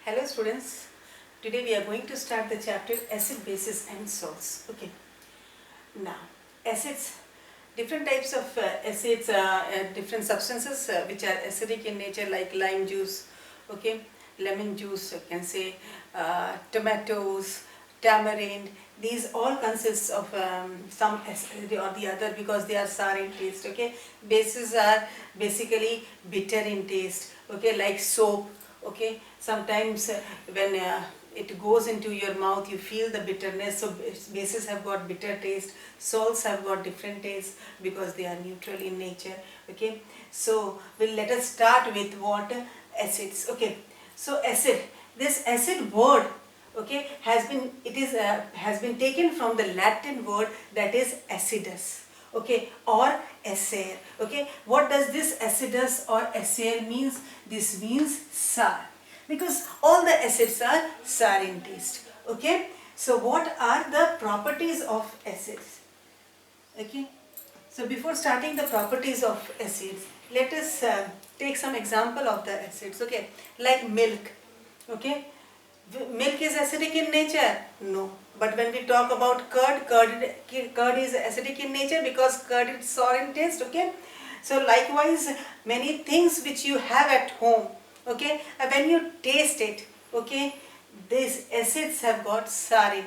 Hello students, today we are going to start the chapter acid, bases and salts. Okay, now acids, different types of acids, different substances which are acidic in nature, like lime juice, okay, lemon juice, you can say, tomatoes, tamarind. These all consist of some acid or the other because they are sour in taste. Okay, bases are basically bitter in taste. Okay, like soap. Okay, sometimes when it goes into your mouth you feel the bitterness, so bases have got bitter taste, salts have got different taste because they are neutral in nature. Okay, so let us start with what acids. Okay, so acid, this acid word, okay, has been taken from the Latin word that is acidus, okay, or acer. Okay, what does this acidus or acer means? This means sour, because all the acids are sour in taste. Okay, so what are the properties of acids? Okay, so before starting the properties of acids, let us take some example of the acids. Okay, like milk. Okay, milk is acidic in nature? No. But when we talk about curd is acidic in nature because curd is sour in taste. Okay, so likewise many things which you have at home, okay, when you taste it, okay, these acids have got sour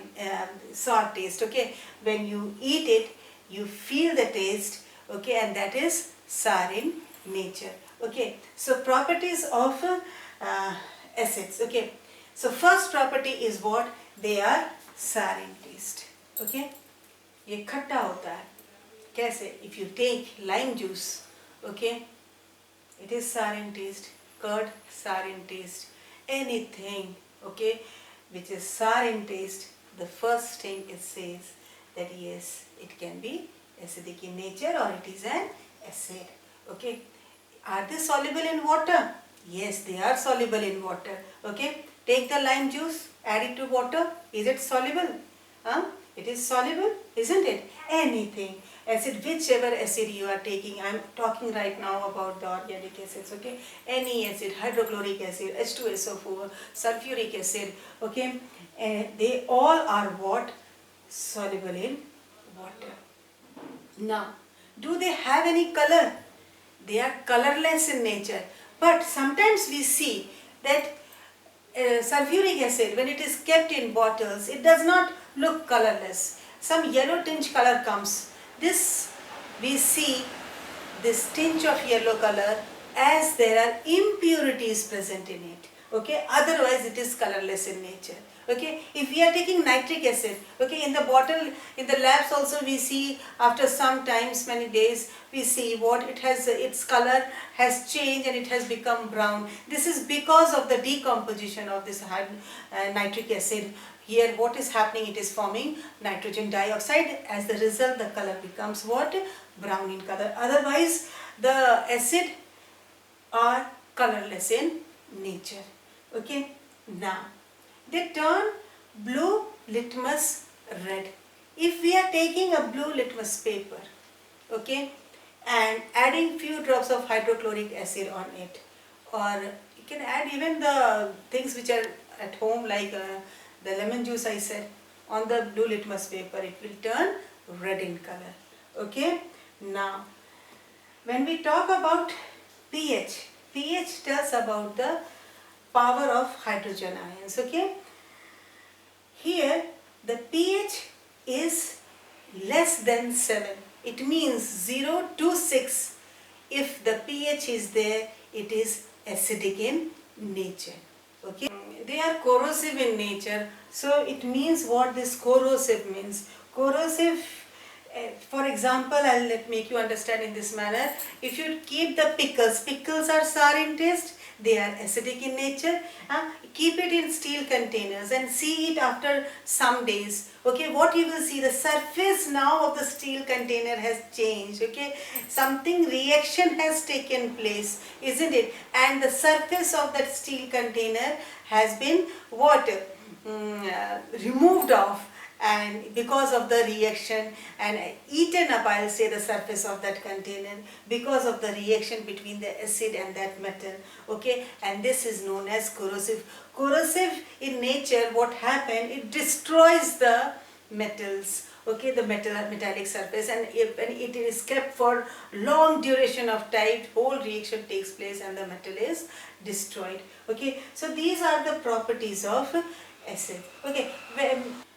taste. Okay, when you eat it you feel the taste, okay, and that is sour in nature. Okay, so properties of acids. Okay, so first property is what? They are sour in taste. Okay, ये खट्टा होता है. कैसे? If you take lime juice, okay, it is sour in taste. Curd, sour in taste. Anything, okay, which is sour in taste, the first thing it says that yes, it can be acidic in nature or it is an acid. Okay, are they soluble in water? Yes, they are soluble in water. Okay, take the lime juice, add it to water. Is it soluble? It is soluble, isn't it? Anything, acid, whichever acid you are taking. I am talking right now about the organic acids. Okay, any acid, hydrochloric acid, H2SO4, sulfuric acid. Okay, they all are what? Soluble in water. Now, do they have any color? They are colorless in nature. But sometimes we see that sulfuric acid, when it is kept in bottles, it does not look colorless. Some yellow tinge color comes. This we see this tinge of yellow color as there are impurities present in it. Okay, otherwise it is colorless in nature. Okay, if we are taking nitric acid, okay, in the bottle, in the labs also we see after some times, many days, we see what it has, its color has changed and it has become brown. This is because of the decomposition of this nitric acid. Here what is happening? It is forming nitrogen dioxide. As the result, the color becomes what? Brown in color. Otherwise the acid are colorless in nature. Okay, now they turn blue litmus red. If we are taking a blue litmus paper, okay, and adding few drops of hydrochloric acid on it, or you can add even the things which are at home, like the lemon juice I said, on the blue litmus paper, it will turn red in color. Okay, now when we talk about pH, pH tells about the power of hydrogen ions. Okay, here the pH is less than 7. It means 0 to 6. If the pH is there, it is acidic in nature. Okay, they are corrosive in nature. So it means what this corrosive means. Corrosive, for example, let make you understand in this manner. If you keep the pickles are sour in taste, they are acidic in nature. Keep it in steel containers and see it after some days. Okay, what you will see, the surface now of the steel container has changed. Okay, something reaction has taken place, isn't it? And the surface of that steel container has been what? Removed off, and because of the reaction and eaten up, I'll say, the surface of that container because of the reaction between the acid and that metal. Okay, and this is known as corrosive. Corrosive in nature, what happened, it destroys the metals, okay, the metallic surface, and when it is kept for long duration of time, whole reaction takes place and the metal is destroyed. Okay, so these are the properties of acid. Okay,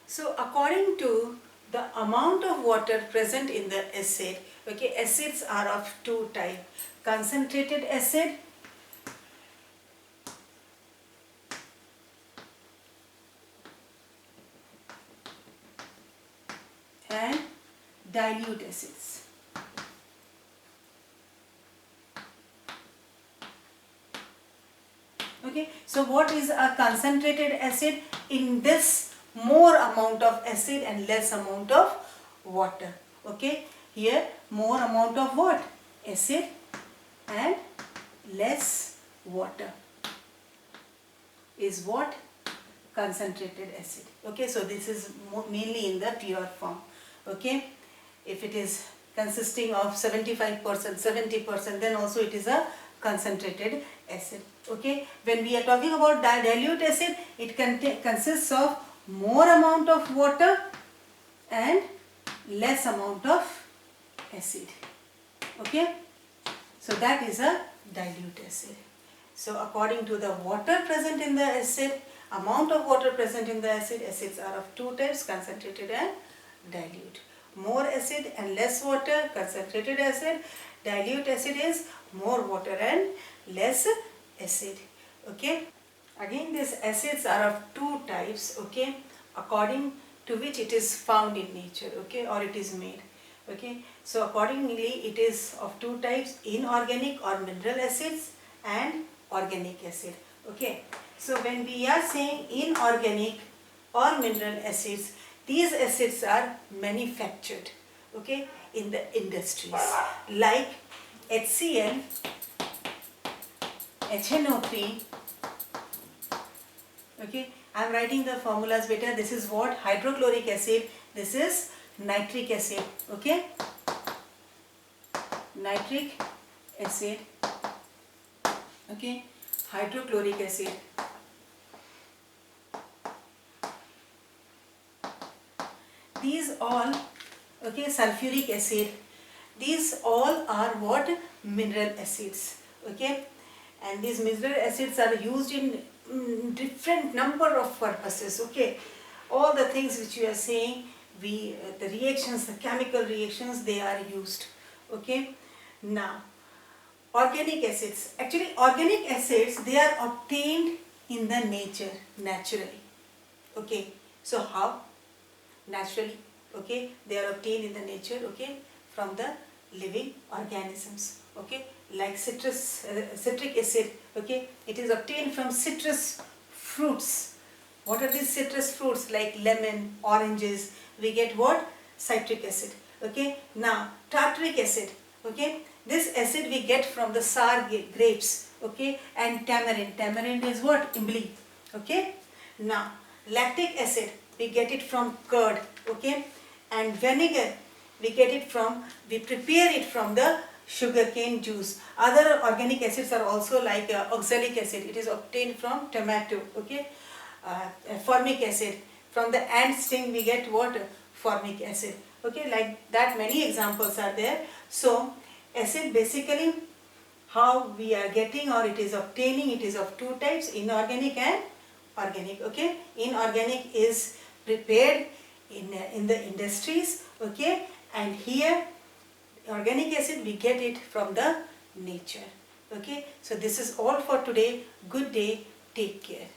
so according to the amount of water present in the acid, okay, acids are of two types: concentrated acid and dilute acids. Okay, so what is a concentrated acid? In this, more amount of acid and less amount of water. Okay, here more amount of what? Acid and less water is what? Concentrated acid. Okay, so this is mainly in the pure form. Okay, if it is consisting of 75%, 70%, then also it is a concentrated acid. Okay, when we are talking about dilute acid, it consists of more amount of water and less amount of acid. Okay, so that is a dilute acid. So according to the water present in the acid, amount of water present in the acid, acids are of two types: concentrated and dilute. More acid and less water, concentrated acid. Dilute acid is more water and less acid. Okay, again these acids are of two types, okay, according to which it is found in nature, okay, or it is made. Okay, so accordingly it is of two types: inorganic or mineral acids and organic acid. Okay, so when we are saying inorganic or mineral acids, these acids are manufactured, okay, in the industries like HCl, HNO3. Okay, I am writing the formulas better. This is what? Hydrochloric acid. This is nitric acid. Okay, nitric acid. Okay, hydrochloric acid. These all, okay, sulfuric acid. These all are what? Mineral acids. Okay, and these mineral acids are used in different number of purposes. Okay, all the things which you are saying, the reactions, the chemical reactions, they are used. Okay, now organic acids. Actually, organic acids, they are obtained in the nature, naturally. Okay, so how? Naturally. Okay, they are obtained in the nature. Okay, from the living organisms. Okay, like citric acid. Okay, it is obtained from citrus fruits. What are these citrus fruits? Like lemon, oranges. We get what? Citric acid. Okay, now tartaric acid. Okay, this acid we get from the sour grapes. Okay, and tamarind. Tamarind is what? Imli. Okay, now lactic acid we get it from curd. Okay, and vinegar we get it from, we prepare it from the sugarcane juice. Other organic acids are also like oxalic acid. It is obtained from tomato. Okay, formic acid, from the ant sting we get what? Formic acid. Okay, like that many examples are there. So acid basically how we are getting or it is obtaining, it is of two types: inorganic and organic. Okay, inorganic is prepared in the industries. Okay, and here organic acid we get it from the nature. Okay, so this is all for today. Good day, take care.